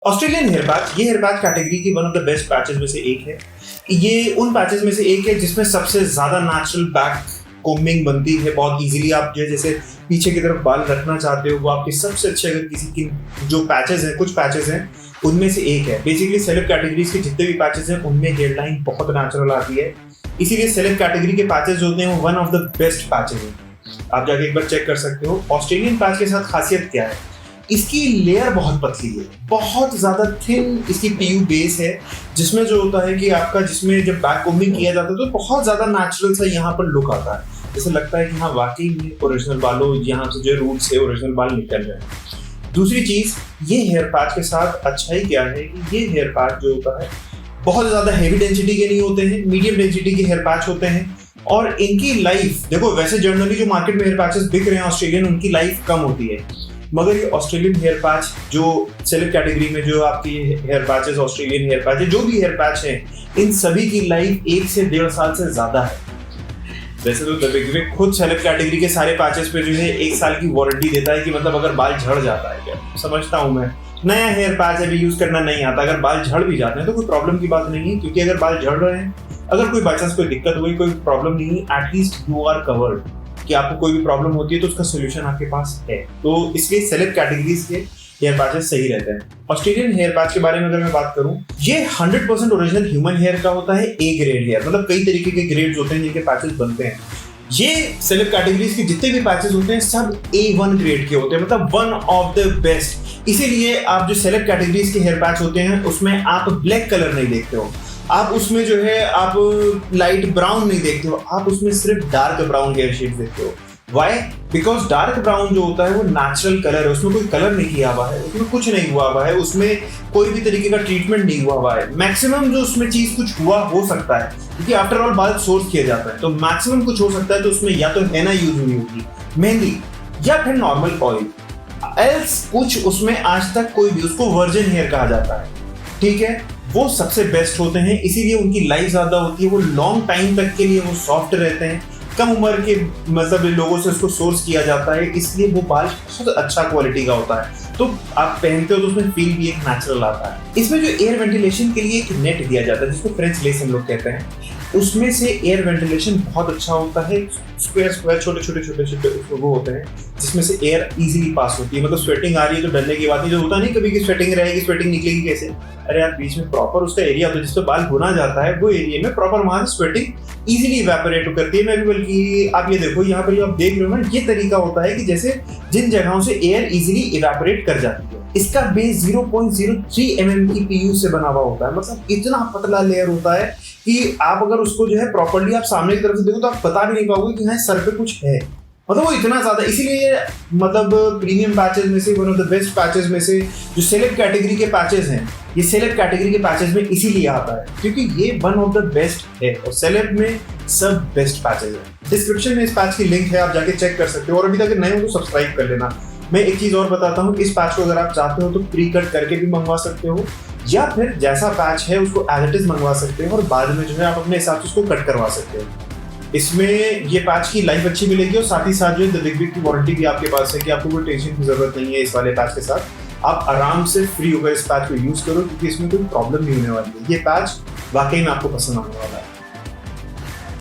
Australian hair patch, ये hair patch category की one of the best patches में से एक है। ये उन पैचेस में से एक है जिसमें सबसे ज्यादा नेचुरल बैक कोम्बिंग बनती है बहुत इजीली। आप जैसे पीछे की तरफ बाल रखना चाहते हो, वो आपके सबसे अच्छे, अगर किसी की जो पैचेस हैं, कुछ पैचेस हैं उनमें से एक है। बेसिकली सेलेब कैटेगरीज के जितने भी पैचेस हैं उनमें हेयर लाइन बहुत नेचुरल आती है, इसीलिए सेलेब कैटेगरी के पैचेस जो होते हैं वो one of the best patches हैं। आप जाके एक बार चेक कर सकते हो। ऑस्ट्रेलियन पैच के साथ खासियत क्या है, इसकी लेयर बहुत पतली है, बहुत ज्यादा थिन इसकी पीयू बेस है, जिसमें जो होता है कि आपका जिसमें जब बैक कोम्बिंग किया जाता है तो बहुत ज्यादा नेचुरल सा यहाँ पर लुक आता है। जैसे लगता है कि हाँ वाकई में ओरिजिनल बालों यहाँ से जो रूट से ओरिजिनल बाल निकल रहे हैं। दूसरी चीज, ये हेयर पैच के साथ अच्छाई क्या है कि ये हेयर पैच जो होता है बहुत ज्यादा हैवी डेंसिटी के नहीं होते हैं, मीडियम डेंसिटी के हेयर पैच होते हैं। और इनकी लाइफ देखो, वैसे जनरली जो मार्केट में हेयर पैचेस बिक रहे हैं ऑस्ट्रेलियन, उनकी लाइफ कम होती है, मगर ये ऑस्ट्रेलियन हेयर पैच जो सेलेब कैटेगरी में जो आपकी hair patches Australian hair patch है, जो भी हेयर पैच है, इन सभी की लाइफ 1 से 1.5 साल से ज्यादा है। वैसे तो द खुद सेलेब कैटेगरी के सारे पैचेस पे जो है 1 साल की वारंटी देता है कि मतलब अगर बाल झड़ जाता है, क्या समझता हूँ मैं, नया हेयर पैच है भी यूज करना नहीं आता, अगर बाल झड़ भी जाते हैं तो कोई प्रॉब्लम की बात नहीं है, क्योंकि अगर बाल झड़ रहे हैं, अगर कोई बाई चांस कोई दिक्कत हुई, कोई प्रॉब्लम नहीं है, एटलीस्ट यू आर कवर्ड कि आपको कोई भी प्रॉब्लम होती है तो उसका सोल्यूशन आपके पास है। तो इसलिए सेलेब कैटेगरीज के हेयर पैचेस सही रहते हैं। ऑस्ट्रेलियन हेयर पैच के बारे में अगर मैं बात करूं, ये 100% ओरिजिनल ह्यूमन हेयर का होता है, ए ग्रेड हेयर, मतलब कई तरीके के ग्रेड्स होते हैं जिनके पैचेस बनते हैं। ये सेलेब कैटेगरीज के जितने भी पैचेस होते हैं सब A1 ग्रेड के होते हैं, मतलब वन ऑफ द बेस्ट। इसीलिए आप जो सेलेब कैटेगरीज के हेयर पैच होते हैं उसमें आप ब्लैक कलर नहीं देखते हो, आप उसमें जो है आप लाइट ब्राउन नहीं देखते हो, आप उसमें सिर्फ डार्क ब्राउन हेयर शेड देखते हो। वाई? बिकॉज डार्क ब्राउन जो होता है वो नेचुरल कलर है, उसमें कोई कलर नहीं किया हुआ है, उसमें कुछ नहीं हुआ हुआ है, उसमें कोई भी तरीके का ट्रीटमेंट नहीं हुआ हुआ है। मैक्सिमम जो उसमें चीज कुछ हुआ हो सकता है, क्योंकि आफ्टर ऑल बाल सोर्स किया जाता है, तो मैक्सिमम कुछ हो सकता है, तो उसमें या तो हेना यूज हुई होगी, मेहंदी, या फिर नॉर्मल ऑयल, एल्स कुछ उसमें आज तक कोई भी, उसको वर्जिन हेयर कहा जाता है, ठीक है, वो सबसे बेस्ट होते हैं, इसीलिए उनकी लाइफ ज्यादा होती है, वो लॉन्ग टाइम तक के लिए वो सॉफ्ट रहते हैं, कम उम्र के मतलब लोगों से उसको सोर्स किया जाता है, इसलिए वो बाल बहुत अच्छा क्वालिटी का होता है। तो आप पहनते हो तो उसमें फील भी एक नेचुरल आता है। इसमें जो एयर वेंटिलेशन के लिए एक नेट दिया जाता है जिसको फ्रेंच लेस हम लोग कहते हैं, उसमें से एयर वेंटिलेशन बहुत अच्छा होता है। स्क्वायर स्क्वायर छोटे छोटे वो होते हैं जिसमें से एयर इजीली पास होती है, मतलब स्वेटिंग आ रही है तो डरने की बात नहीं, जो होता नहीं कभी की स्वेटिंग रहेगी, स्वेटिंग निकलेगी कैसे, अरे यार बीच में प्रॉपर उसका एरिया होता है जिसपे बाल भुना जाता है, वो एरिया में प्रॉपर वहां से स्वेटिंग इजीली इवेपोरेट करती है। मैं भी बल्कि आप ये देखो, यहाँ पर जो आप देख रहे हो ना, ये तरीका होता है कि जैसे जिन जगहों से एयर इजीली इवेपोरेट कर जाती है। इसका बेस 0.03 mm की पीयू से बना हुआ होता है, मतलब इतना पतला लेयर होता है कि आप अगर उसको जो है प्रॉपर्ली आप सामने की तरफ से देखो तो आप बता भी नहीं पाओगे कि हाँ सर पे कुछ है, मतलब वो इतना ज्यादा। इसीलिए मतलब प्रीमियम पैचेस में से one of the best patches में से जो सेलेब कैटेगरी के पैचेस हैं, ये सेलेब कैटेगरी के पैचेस में इसीलिए आता है क्योंकि ये वन ऑफ द बेस्ट है, और सेलेब में सब बेस्ट पैचेस है। डिस्क्रिप्शन में इस पैच की लिंक है, आप जाके चेक कर सकते हो, और अभी तक नए हो तो सब्सक्राइब कर लेना। मैं एक चीज और बताता हूँ, इस पैच को अगर आप चाहते हो तो प्री कट करके भी मंगवा सकते हो, या फिर जैसा पैच है उसको एज इट इज मंगवा सकते हो और बाद में जो है आप अपने हिसाब से उसको कट करवा सकते हो। इसमें ये पैच की लाइफ अच्छी मिलेगी और साथ ही साथ जो है द की वारंटी भी आपके पास है कि आपको कोई टेंशन की जरूरत नहीं है। इस वाले पैच के साथ आप आराम से फ्री होकर इस पैच को यूज करो, क्योंकि इसमें कोई प्रॉब्लम नहीं होने वाली है। ये पैच वाकई में आपको पसंद आने वाला है।